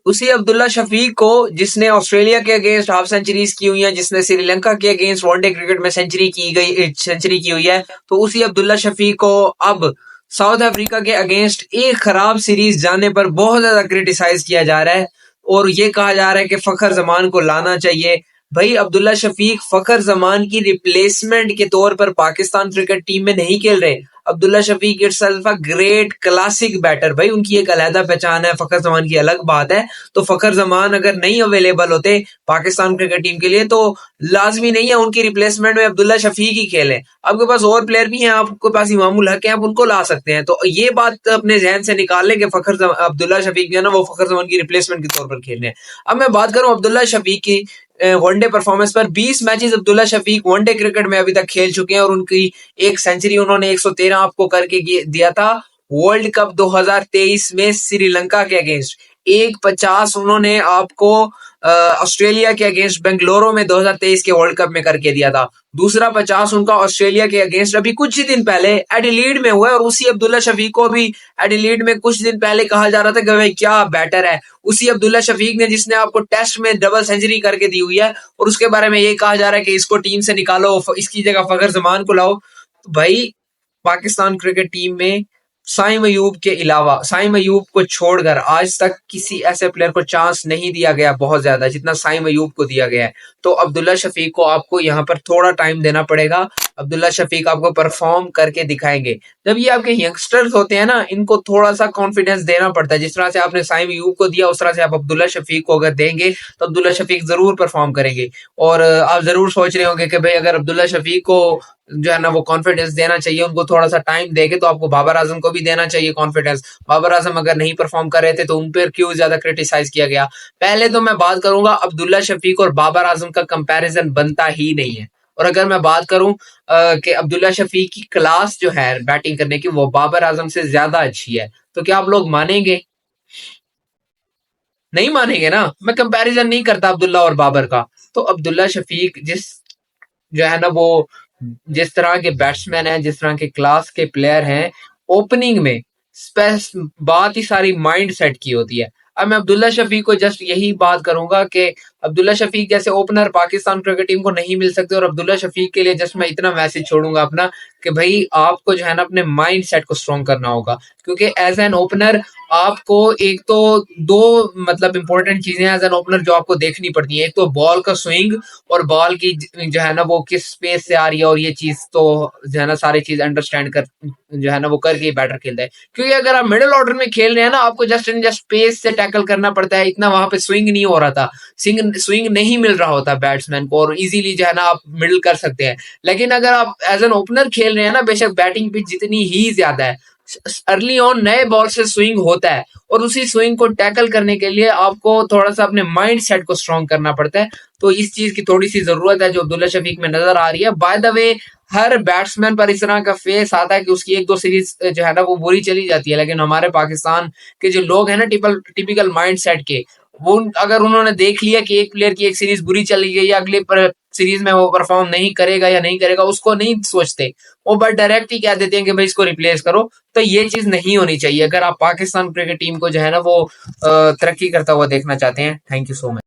उसी अब्दुल्ला शफीक को जिसने ऑस्ट्रेलिया के अगेंस्ट हाफ सेंचुरीज की हुई है, जिसने श्रीलंका के अगेंस्ट वनडे क्रिकेट में सेंचुरी की हुई है, तो उसी अब्दुल्ला शफीक को अब साउथ अफ्रीका के अगेंस्ट एक खराब सीरीज जाने पर बहुत ज्यादा क्रिटिसाइज किया जा रहा है और ये कहा जा रहा है कि फखर जमान को लाना चाहिए। भाई अब्दुल्ला शफीक फखर जमान की रिप्लेसमेंट के तौर पर पाकिस्तान क्रिकेट टीम में नहीं खेल रहे। Abdullah Shafique itself a great classic batter, भाई उनकी एक अलहदा पहचान है, फखर जमान की अलग बात है। तो फखर जमान अगर नहीं अवेलेबल होते पाकिस्तान क्रिकेट टीम के लिए तो लाजमी नहीं है उनकी रिप्लेसमेंट में अब्दुल्ला शफीक ही खेलें। आपके पास और प्लेयर भी हैं, आपके पास इमामुल हक है, आप उनको ला सकते हैं। तो ये बात अपने जहन से निकाल लें कि अब्दुल्ला शफीक जो है ना वो फखर जमान की रिप्लेसमेंट के तौर पर खेल रहे हैं। अब मैं बात करूं अब्दुल्ला शफीक की वनडे परफॉर्मेंस पर, 20 matches Abdullah Shafique one day cricket में अभी तक खेल चुके हैं और उनकी एक सेंचुरी उन्होंने 113 आपको करके दिया था वर्ल्ड कप 2023 में श्रीलंका के अगेंस्ट। 150 उन्होंने आपको ऑस्ट्रेलिया के अगेंस्ट बेंगलुरु में 2023 के वर्ल्ड कप में करके दिया था। दूसरा 50 उनका ऑस्ट्रेलिया के अगेंस्ट अभी कुछ ही दिन पहले एडिलीड में हुआ है और उसी अब्दुल्ला शफीक को भी एडिलीड में कुछ दिन पहले कहा जा रहा था कि भाई क्या बैटर है। उसी अब्दुल्ला शफीक ने जिसने आपको टेस्ट में डबल सेंचुरी करके दी हुई है और उसके बारे में ये कहा जा रहा है कि इसको टीम से निकालो, इसकी जगह फखर जमान को लाओ। तो भाई पाकिस्तान क्रिकेट टीम में साइम अयूब के अलावा, साइम अयूब को छोड़कर आज तक किसी ऐसे प्लेयर को चांस नहीं दिया गया बहुत ज्यादा जितना साइम अयूब को दिया गया है। तो अब्दुल्ला शफीक को आपको यहाँ पर थोड़ा टाइम देना पड़ेगा। अब्दुल्ला शफीक आपको परफॉर्म करके दिखाएंगे। जब ये आपके यंगस्टर्स होते हैं ना, इनको थोड़ा सा कॉन्फिडेंस देना पड़ता है। जिस तरह से आपने साइम अयूब को दिया उस तरह से आप अब्दुल्ला शफीक को अगर देंगे तो अब्दुल्ला शफीक जरूर परफॉर्म करेंगे। और आप जरूर सोच रहे होंगे कि भाई अगर अब्दुल्ला शफीक को जो है ना वो कॉन्फिडेंस देना चाहिए, उनको थोड़ा सा टाइम देके, तो आपको बाबर आजम को भी देना चाहिए कॉन्फिडेंस। बाबर आजम अगर नहीं परफॉर्म कर रहे थे तो उन पर क्यों ज्यादा क्रिटिसाइज किया गया। पहले तो मैं बात करूंगा अब्दुल्ला शफीक और बाबर आजम का कंपैरिजन बनता ही नहीं है। और अगर मैं बात करूं कि अब्दुल्ला शफीक की क्लास जो है बैटिंग करने की वो बाबर आजम से ज्यादा अच्छी है, तो क्या आप लोग मानेंगे? नहीं मानेंगे ना। मैं कंपैरिजन नहीं करता अब्दुल्ला और बाबर का। तो अब्दुल्ला शफीक जो है ना वो जिस तरह के बैट्समैन हैं, जिस तरह के क्लास के प्लेयर हैं, ओपनिंग में बात ही सारी माइंड सेट की होती है। अब मैं अब्दुल्ला शफीक को जस्ट यही बात करूंगा कि अब्दुल्ला शफीक जैसे ओपनर पाकिस्तान क्रिकेट टीम को नहीं मिल सकते। और अब्दुल्ला शफीक के लिए जस्ट मैं इतना मैसेज छोड़ूंगा अपना कि भाई आपको जो है ना अपने माइंड सेट को स्ट्रॉन्ग करना होगा। क्योंकि एज एन ओपनर आपको एक तो दो मतलब इंपॉर्टेंट चीजें एज एन ओपनर जो आपको देखनी पड़ती है। एक तो बॉल का स्विंग और बॉल की जो है ना वो किस स्पेस से आ रही है, और ये चीज तो जो है ना सारी चीज अंडरस्टैंड कर जो है ना वो करके बैटर खेलता है। क्योंकि अगर आप मिडिल ऑर्डर में खेल रहे हैं ना, आपको जस्ट इन जस्ट स्पेस से टैकल करना पड़ता है। इतना वहां पे स्विंग नहीं हो रहा था, स्विंग नहीं मिल रहा होता बैट्समैन को, और इजीली जो है ना आप मिडिल कर सकते हैं। लेकिन अगर आप एज एन ओपनर खेल रहे हैं ना, बेशक बैटिंग पिच जितनी ही ज्यादा है, अर्ली ऑन नए बॉल से स्विंग होता है और उसी स्विंग को टैकल करने के लिए आपको थोड़ा सा अपने माइंड सेट को स्ट्रॉन्ग करना पड़ता है। तो इस चीज की थोड़ी सी जरूरत है जो अब्दुल्ला शफीक में नजर आ रही है। By the way her batsman पर इस तरह का फेस आता है कि उसकी एक दो सीरीज जो है ना वो बुरी चली जाती है। लेकिन हमारे पाकिस्तान के जो लोग हैं ना टिपिकल माइंड सेट के, वो अगर उन्होंने देख लिया कि एक प्लेयर की एक सीरीज बुरी चली गई या अगले सीरीज में वो परफॉर्म नहीं करेगा या नहीं करेगा, उसको नहीं सोचते, वो बस डायरेक्ट ही कह देते हैं कि भाई इसको रिप्लेस करो। तो ये चीज नहीं होनी चाहिए अगर आप पाकिस्तान क्रिकेट टीम को जो है ना वो तरक्की करता हुआ देखना चाहते हैं। Thank you so much.